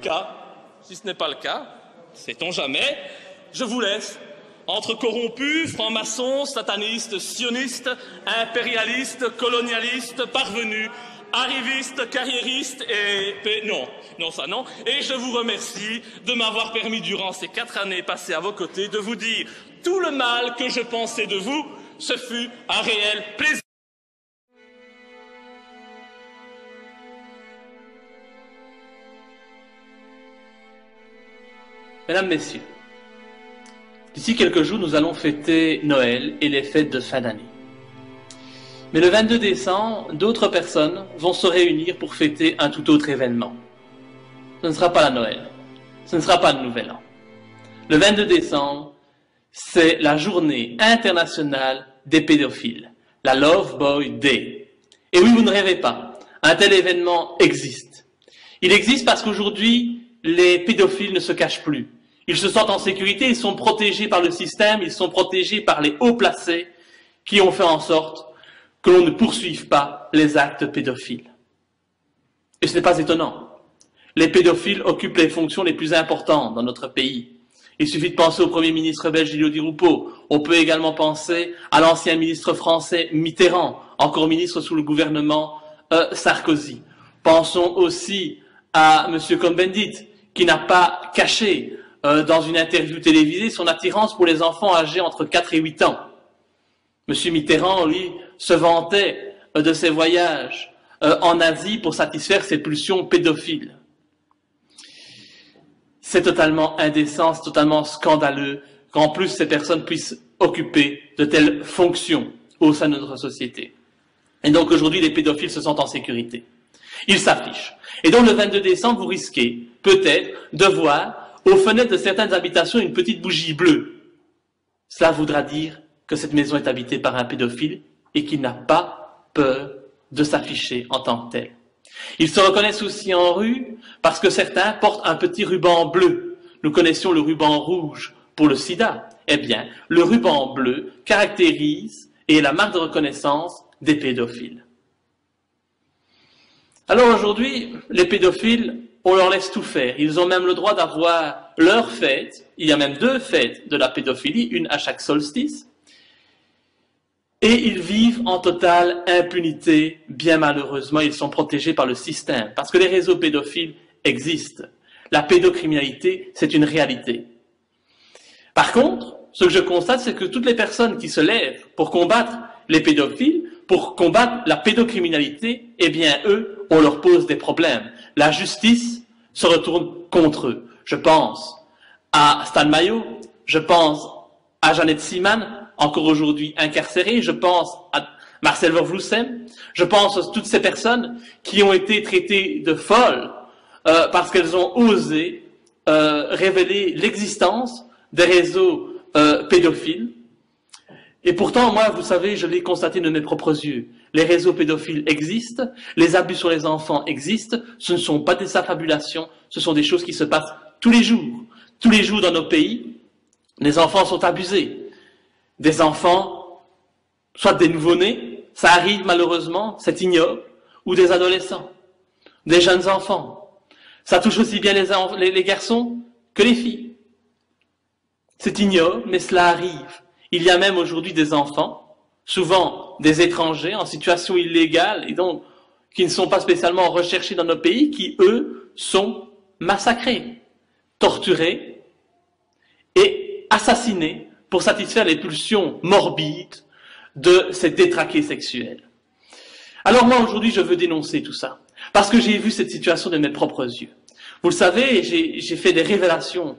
cas. Si ce n'est pas le cas, sait-on jamais, je vous laisse. Entre corrompus, francs-maçons, satanistes, sionistes, impérialistes, colonialistes, parvenus, arrivistes, carriéristes et... Non, ça non. Et je vous remercie de m'avoir permis durant ces 4 années passées à vos côtés de vous dire tout le mal que je pensais de vous. Ce fut un réel plaisir. Mesdames, Messieurs, d'ici quelques jours, nous allons fêter Noël et les fêtes de fin d'année. Mais le 22 décembre, d'autres personnes vont se réunir pour fêter un tout autre événement. Ce ne sera pas la Noël, ce ne sera pas le Nouvel An. Le 22 décembre, c'est la journée internationale des pédophiles, la Love Boy Day. Et oui, vous ne rêvez pas, un tel événement existe. Il existe parce qu'aujourd'hui, les pédophiles ne se cachent plus. Ils se sentent en sécurité, ils sont protégés par le système, ils sont protégés par les hauts placés qui ont fait en sorte que l'on ne poursuive pas les actes pédophiles. Et ce n'est pas étonnant. Les pédophiles occupent les fonctions les plus importantes dans notre pays. Il suffit de penser au Premier ministre belge Gilles Di Rupo. On peut également penser à l'ancien ministre français Mitterrand, encore ministre sous le gouvernement Sarkozy. Pensons aussi à M. Cohn-Bendit, qui n'a pas caché dans une interview télévisée son attirance pour les enfants âgés entre 4 et 8 ans. M. Mitterrand, lui, se vantait de ses voyages en Asie pour satisfaire ses pulsions pédophiles. C'est totalement indécent, c'est totalement scandaleux qu'en plus ces personnes puissent occuper de telles fonctions au sein de notre société. Et donc aujourd'hui, les pédophiles se sentent en sécurité. Ils s'affichent. Et donc le 22 décembre, vous risquez peut-être de voir aux fenêtres de certaines habitations une petite bougie bleue. Cela voudra dire que cette maison est habitée par un pédophile et qu'il n'a pas peur de s'afficher en tant que tel. Ils se reconnaissent aussi en rue parce que certains portent un petit ruban bleu. Nous connaissions le ruban rouge pour le sida. Eh bien, le ruban bleu caractérise et est la marque de reconnaissance des pédophiles. Alors aujourd'hui, les pédophiles, on leur laisse tout faire. Ils ont même le droit d'avoir leur fête. Il y a même 2 fêtes de la pédophilie, une à chaque solstice. Et ils vivent en totale impunité, bien malheureusement, ils sont protégés par le système, parce que les réseaux pédophiles existent. La pédocriminalité, c'est une réalité. Par contre, ce que je constate, c'est que toutes les personnes qui se lèvent pour combattre les pédophiles, pour combattre la pédocriminalité, eh bien, eux, on leur pose des problèmes. La justice se retourne contre eux. Je pense à Stan Mayo, je pense à Jeannette Seaman, encore aujourd'hui incarcérée, je pense à Marcel Vervloesem, je pense à toutes ces personnes qui ont été traitées de folles parce qu'elles ont osé révéler l'existence des réseaux pédophiles. Et pourtant, moi, vous savez, je l'ai constaté de mes propres yeux. Les réseaux pédophiles existent, les abus sur les enfants existent, ce ne sont pas des affabulations, ce sont des choses qui se passent tous les jours. Tous les jours dans nos pays, les enfants sont abusés. Des enfants, soit des nouveau-nés, ça arrive malheureusement, c'est ignoble, ou des adolescents, des jeunes enfants. Ça touche aussi bien les garçons que les filles. C'est ignoble, mais cela arrive. Il y a même aujourd'hui des enfants, souvent des étrangers en situation illégale, et donc qui ne sont pas spécialement recherchés dans nos pays, qui, eux, sont massacrés, torturés et assassinés pour satisfaire les pulsions morbides de ces détraqués sexuels. Alors moi, aujourd'hui, je veux dénoncer tout ça, parce que j'ai vu cette situation de mes propres yeux. Vous le savez, j'ai fait des révélations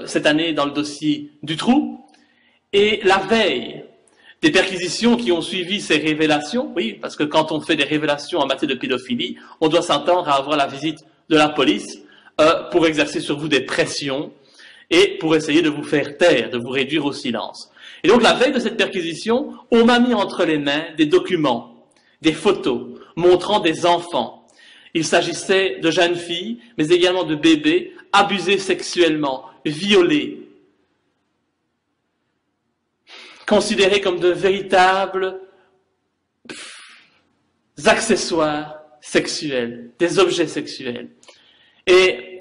cette année dans le dossier Dutroux, et la veille des perquisitions qui ont suivi ces révélations, oui, parce que quand on fait des révélations en matière de pédophilie, on doit s'attendre à avoir la visite de la police pour exercer sur vous des pressions et pour essayer de vous faire taire, de vous réduire au silence. Et donc la veille de cette perquisition, on m'a mis entre les mains des documents, des photos montrant des enfants. Il s'agissait de jeunes filles, mais également de bébés abusés sexuellement, violés, considérés comme de véritables accessoires sexuels, des objets sexuels. Et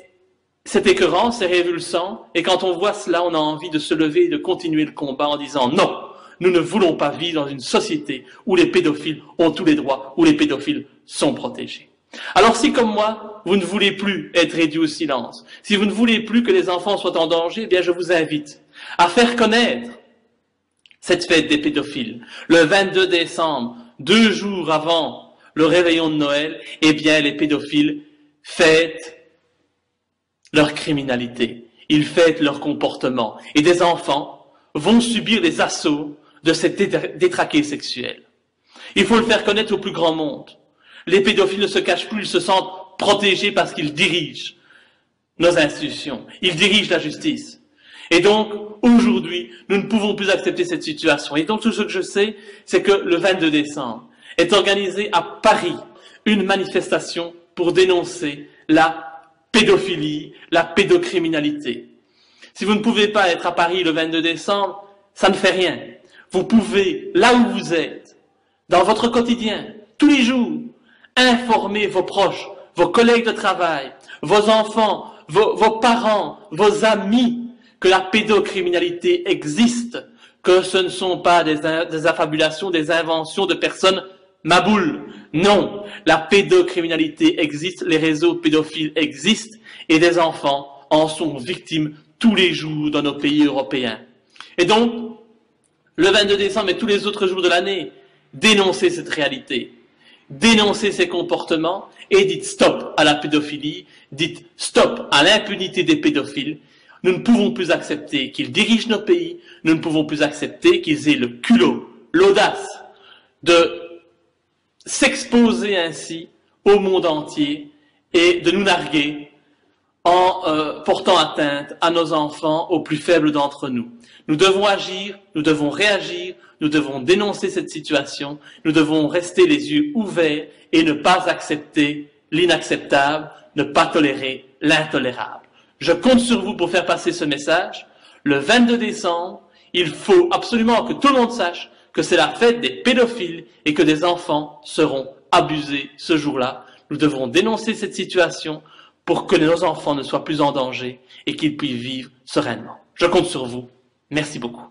C'est écœurant, c'est révulsant, et quand on voit cela, on a envie de se lever et de continuer le combat en disant non, nous ne voulons pas vivre dans une société où les pédophiles ont tous les droits, où les pédophiles sont protégés. Alors si, comme moi, vous ne voulez plus être réduits au silence, si vous ne voulez plus que les enfants soient en danger, eh bien je vous invite à faire connaître cette fête des pédophiles. Le 22 décembre, 2 jours avant le réveillon de Noël, eh bien les pédophiles fêtent leur criminalité, ils fêtent leur comportement, et des enfants vont subir les assauts de cette détraquée sexuelle. Il faut le faire connaître au plus grand monde. Les pédophiles ne se cachent plus, ils se sentent protégés parce qu'ils dirigent nos institutions, ils dirigent la justice. Et donc, aujourd'hui, nous ne pouvons plus accepter cette situation. Et donc, tout ce que je sais, c'est que le 22 décembre est organisé à Paris une manifestation pour dénoncer la pédophilie, la pédocriminalité. Si vous ne pouvez pas être à Paris le 22 décembre, ça ne fait rien. Vous pouvez, là où vous êtes, dans votre quotidien, tous les jours, informer vos proches, vos collègues de travail, vos enfants, vos parents, vos amis, que la pédocriminalité existe, que ce ne sont pas des affabulations, des inventions de personnes maboules. Non, la pédocriminalité existe, les réseaux pédophiles existent, et des enfants en sont victimes tous les jours dans nos pays européens. Et donc, le 22 décembre et tous les autres jours de l'année, dénoncez cette réalité, dénoncez ces comportements, et dites stop à la pédophilie, dites stop à l'impunité des pédophiles. Nous ne pouvons plus accepter qu'ils dirigent nos pays, nous ne pouvons plus accepter qu'ils aient le culot, l'audace de s'exposer ainsi au monde entier et de nous narguer en portant atteinte à nos enfants, aux plus faibles d'entre nous. Nous devons agir, nous devons réagir, nous devons dénoncer cette situation, nous devons rester les yeux ouverts et ne pas accepter l'inacceptable, ne pas tolérer l'intolérable. Je compte sur vous pour faire passer ce message. Le 22 décembre, il faut absolument que tout le monde sache que c'est la fête des pédophiles et que des enfants seront abusés ce jour-là. Nous devrons dénoncer cette situation pour que nos enfants ne soient plus en danger et qu'ils puissent vivre sereinement. Je compte sur vous. Merci beaucoup.